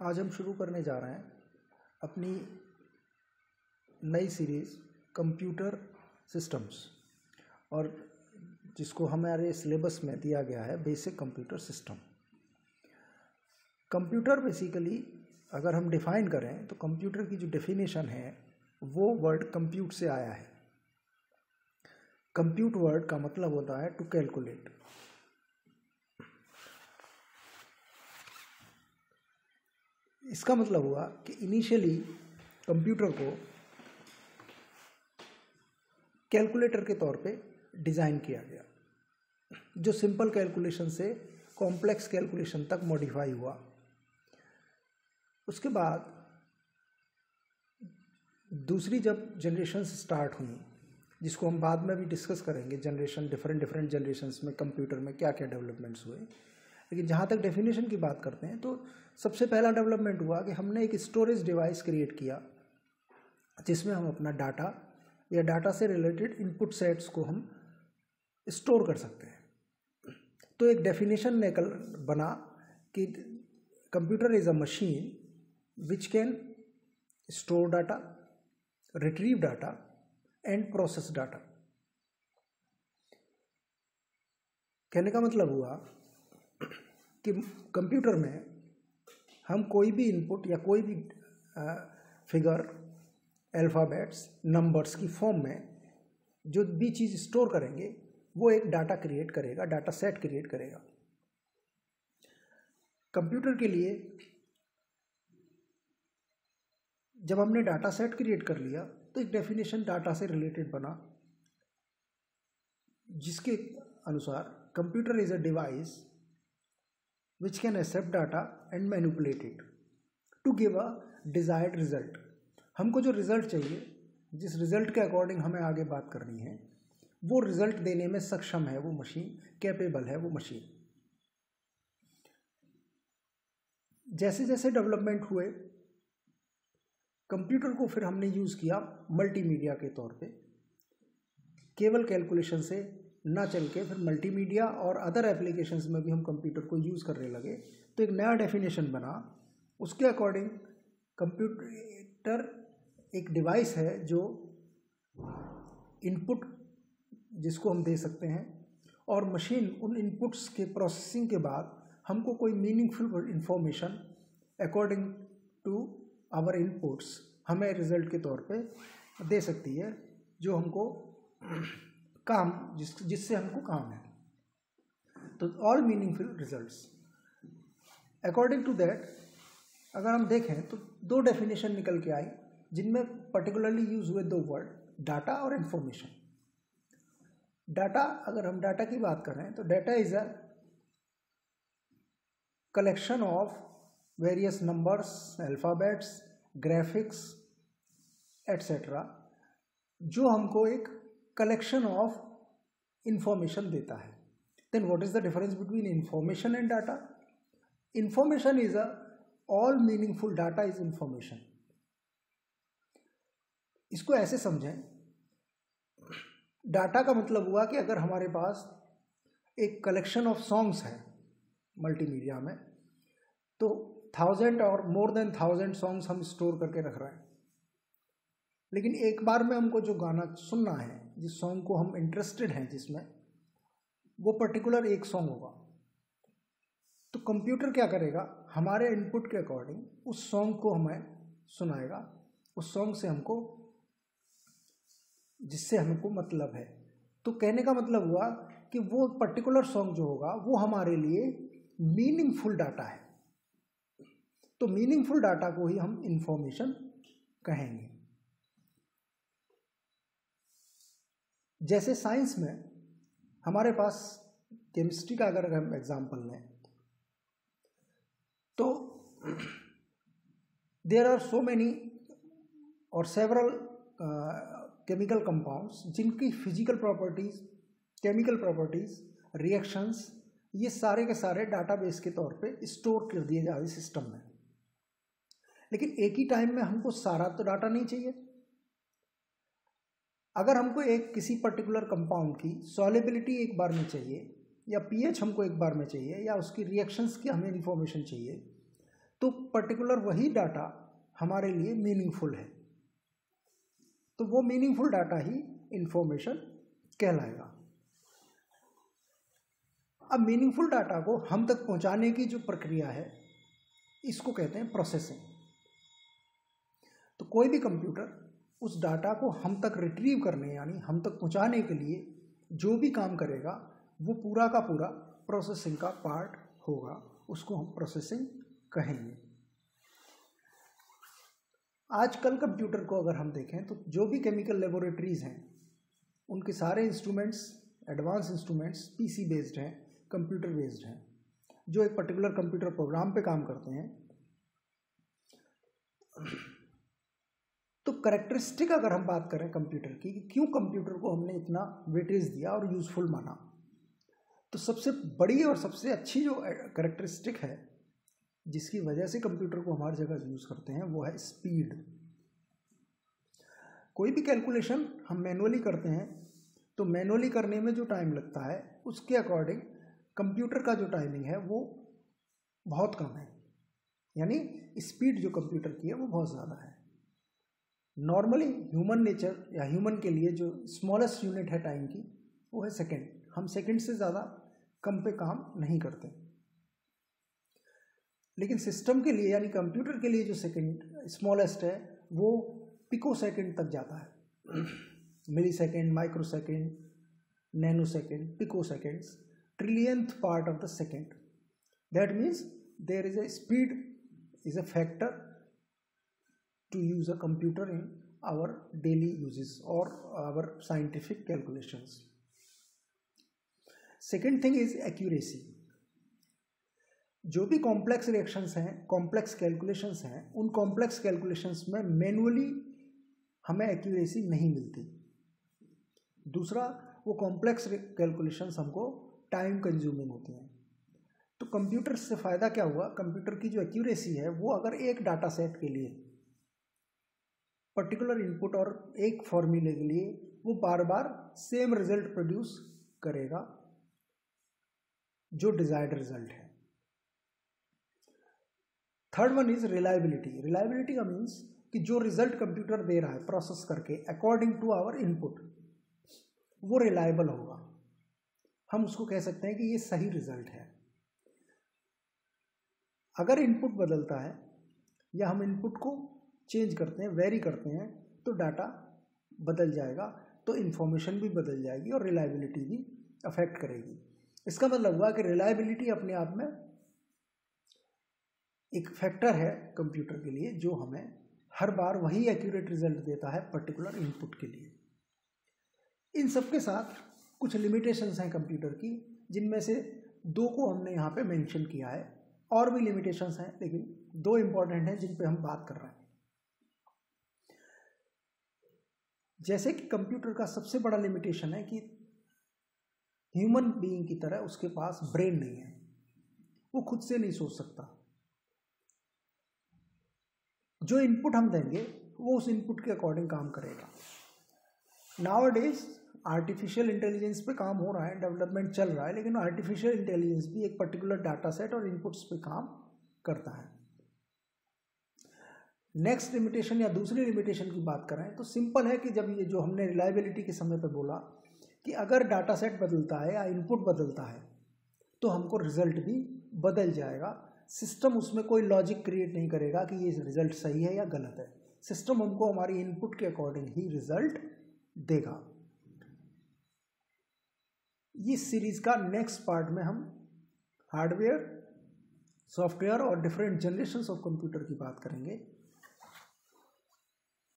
आज हम शुरू करने जा रहे हैं अपनी नई सीरीज़ कंप्यूटर सिस्टम्स, और जिसको हमारे सिलेबस में दिया गया है basic computer system. Computer basically अगर हम डिफाइन करें तो कंप्यूटर की जो डेफिनेशन है वो वर्ड कंप्यूट से आया है। कंप्यूट वर्ड का मतलब होता है टू कैलकुलेट। इसका मतलब हुआ कि इनिशियली कंप्यूटर को कैलकुलेटर के तौर पे डिज़ाइन किया गया, जो सिंपल कैलकुलेशन से कॉम्प्लेक्स कैलकुलेशन तक मॉडिफाई हुआ। उसके बाद दूसरी जब जनरेशन स्टार्ट हुई, जिसको हम बाद में भी डिस्कस करेंगे, जनरेशन डिफरेंट जनरेशन्स में कंप्यूटर में क्या क्या डेवलपमेंट्स हुए। लेकिन जहाँ तक डेफिनेशन की बात करते हैं तो सबसे पहला डेवलपमेंट हुआ कि हमने एक स्टोरेज डिवाइस क्रिएट किया जिसमें हम अपना डाटा या डाटा से रिलेटेड इनपुट सेट्स को हम स्टोर कर सकते हैं। तो एक डेफिनेशन निकल बना कि computer is a machine which can store data, retrieve data and process data. कहने का मतलब हुआ कि कंप्यूटर में हम कोई भी इनपुट या कोई भी फिगर, अल्फ़ाबेट्स, नंबर्स की फॉर्म में जो भी चीज़ स्टोर करेंगे वो एक डाटा क्रिएट करेगा, डाटा सेट क्रिएट करेगा। कंप्यूटर के लिए जब हमने डाटा सेट क्रिएट कर लिया तो एक डेफिनेशन डाटा से रिलेटेड बना, जिसके अनुसार computer is a device which can accept data and manipulate it to give a desired result। हमको जो रिजल्ट चाहिए, जिस रिजल्ट के अकॉर्डिंग हमें आगे बात करनी है, वो रिजल्ट देने में सक्षम है वो मशीन, कैपेबल है वो मशीन। जैसे जैसे डेवलपमेंट हुए कंप्यूटर को फिर हमने यूज़ किया मल्टीमीडिया के तौर पे। केवल कैलकुलेशन से ना चल के फिर मल्टीमीडिया और अदर एप्लीकेशंस में भी हम कंप्यूटर को यूज़ करने लगे। तो एक नया डेफिनेशन बना, उसके अकॉर्डिंग कंप्यूटर एक डिवाइस है जो इनपुट जिसको हम दे सकते हैं, और मशीन उन इनपुट्स के प्रोसेसिंग के बाद हमको कोई meaningful information according to our inputs हमें रिजल्ट के तौर पे दे सकती है, जो हमको काम जिससे हमको काम है। तो all meaningful results. According to that अगर हम देखें तो दो डेफिनेशन निकल के आई, जिनमें पर्टिकुलरली यूज हुए दो वर्ड, डाटा और इंफॉर्मेशन। डाटा, अगर हम डाटा की बात करें तो data is a collection of various numbers, alphabets, graphics etcetera, जो हमको एक कलेक्शन ऑफ इंफॉर्मेशन देता है। Then what is the difference between information and data? Information is a all meaningful data is information. इसको ऐसे समझें, डाटा का मतलब हुआ कि अगर हमारे पास एक कलेक्शन ऑफ सॉन्ग्स है मल्टीमीडिया में, तो 1000 और मोर देन 1000 सॉन्ग्स हम स्टोर करके रख रहे हैं, लेकिन एक बार में हमको जो गाना सुनना है, जिस सॉन्ग को हम इंटरेस्टेड हैं जिसमें, वो पर्टिकुलर एक सॉन्ग होगा। तो कंप्यूटर क्या करेगा, हमारे इनपुट के अकॉर्डिंग उस सॉन्ग को हमें सुनाएगा, उस सॉन्ग से हमको, जिससे हमको मतलब है। तो कहने का मतलब हुआ कि वो पर्टिकुलर सॉन्ग जो होगा वो हमारे लिए मीनिंगफुल डाटा है। तो मीनिंगफुल डाटा को ही हम इंफॉर्मेशन कहेंगे। जैसे साइंस में हमारे पास केमिस्ट्री का अगर हम एग्जाम्पल लें तो देयर आर सो मैनी और सेवरल केमिकल कंपाउंड्स जिनकी physical properties, chemical properties, reactions, ये सारे के सारे डाटाबेस के तौर पे स्टोर कर दिए जाते सिस्टम में। लेकिन एक ही टाइम में हमको सारा तो डाटा नहीं चाहिए। अगर हमको एक किसी पर्टिकुलर कंपाउंड की सॉल्युबिलिटी एक बार में चाहिए, या पीएच हमको एक बार में चाहिए, या उसकी रिएक्शंस की हमें इन्फॉर्मेशन चाहिए, तो पर्टिकुलर वही डाटा हमारे लिए मीनिंगफुल है, तो वो मीनिंगफुल डाटा ही इंफॉर्मेशन कहलाएगा। अब मीनिंगफुल डाटा को हम तक पहुंचाने की जो प्रक्रिया है इसको कहते हैं प्रोसेसिंग। तो कोई भी कंप्यूटर उस डाटा को हम तक रिट्रीव करने यानी हम तक पहुंचाने के लिए जो भी काम करेगा वो पूरा का पूरा प्रोसेसिंग का पार्ट होगा, उसको हम प्रोसेसिंग कहेंगे। आजकल कंप्यूटर को अगर हम देखें तो जो भी केमिकल लेबोरेटरीज हैं उनके सारे instruments, advance instruments PC based हैं, कंप्यूटर बेस्ड हैं, जो एक पर्टिकुलर कंप्यूटर प्रोग्राम पे काम करते हैं। तो कैरेक्टरिस्टिक अगर हम बात करें कंप्यूटर की, क्यों कंप्यूटर को हमने इतना वेटेज दिया और यूजफुल माना, तो सबसे बड़ी और सबसे अच्छी जो कैरेक्टरिस्टिक है जिसकी वजह से कंप्यूटर को हमारी जगह यूज़ करते हैं वो है स्पीड। कोई भी कैलकुलेशन हम मैनुअली करते हैं तो मैनुअली करने में जो टाइम लगता है उसके अकॉर्डिंग कंप्यूटर का जो टाइमिंग है वो बहुत कम है, यानी स्पीड जो कंप्यूटर की है वो बहुत ज़्यादा है। नॉर्मली ह्यूमन नेचर या ह्यूमन के लिए जो स्मॉलेस्ट यूनिट है टाइम की वो है सेकेंड। हम सेकेंड से ज़्यादा कम पे काम नहीं करते, लेकिन सिस्टम के लिए यानी कंप्यूटर के लिए जो सेकेंड स्मॉलेस्ट है वो पिको सेकेंड तक जाता है। Millisecond, microsecond, nanosecond, picoseconds, trillionth part of the second. That means there is a speed is a factor to use a computer in our daily uses or our scientific calculations. Second thing is accuracy. जो भी complex reactions हैं, complex calculations हैं, उन complex calculations में manually हमें accuracy नहीं मिलती। दूसरा, वो कॉम्प्लेक्स कैलकुलेशंस हमको टाइम कंज्यूमिंग होती हैं। तो कंप्यूटर से फ़ायदा क्या हुआ, कंप्यूटर की जो एक्यूरेसी है वो अगर एक डाटा सेट के लिए पर्टिकुलर इनपुट और एक फॉर्मूले के लिए वो बार बार सेम रिजल्ट प्रोड्यूस करेगा जो डिजायर्ड रिजल्ट है। Third one is reliability. Reliability का मीन्स कि जो रिजल्ट कंप्यूटर दे रहा है प्रोसेस करके अकॉर्डिंग टू आवर इनपुट वो रिलायबल होगा। हम उसको कह सकते हैं कि ये सही रिजल्ट है। अगर इनपुट बदलता है या हम इनपुट को चेंज करते हैं, वेरी करते हैं, तो डाटा बदल जाएगा, तो इन्फॉर्मेशन भी बदल जाएगी और रिलायबिलिटी भी अफेक्ट करेगी। इसका मतलब हुआ कि रिलायबिलिटी अपने आप में एक फैक्टर है कंप्यूटर के लिए जो हमें हर बार वही एक्यूरेट रिजल्ट देता है पर्टिकुलर इनपुट के लिए। इन सब के साथ कुछ लिमिटेशंस हैं कंप्यूटर की, जिनमें से दो को हमने यहाँ पे मेंशन किया है। और भी लिमिटेशंस हैं लेकिन दो इंपॉर्टेंट हैं जिन पे हम बात कर रहे हैं। जैसे कि कंप्यूटर का सबसे बड़ा लिमिटेशन है कि ह्यूमन बीइंग की तरह उसके पास ब्रेन नहीं है, वो खुद से नहीं सोच सकता। जो इनपुट हम देंगे वो उस इनपुट के अकॉर्डिंग काम करेगा। नाउअडेज आर्टिफिशियल इंटेलिजेंस पे काम हो रहा है, डेवलपमेंट चल रहा है, लेकिन आर्टिफिशियल इंटेलिजेंस भी एक पर्टिकुलर डाटा सेट और इनपुट्स पे काम करता है। नेक्स्ट लिमिटेशन या दूसरी लिमिटेशन की बात करें तो सिंपल है कि जब ये जो हमने रिलायबिलिटी के समय पे बोला कि अगर डाटा सेट बदलता है या इनपुट बदलता है तो हमको रिजल्ट भी बदल जाएगा। सिस्टम उसमें कोई लॉजिक क्रिएट नहीं करेगा कि ये रिजल्ट सही है या गलत है। सिस्टम हमको हमारी इनपुट के अकॉर्डिंग ही रिजल्ट देगा। इस सीरीज का नेक्स्ट पार्ट में हम हार्डवेयर, सॉफ्टवेयर और डिफरेंट जनरेशंस ऑफ कंप्यूटर की बात करेंगे।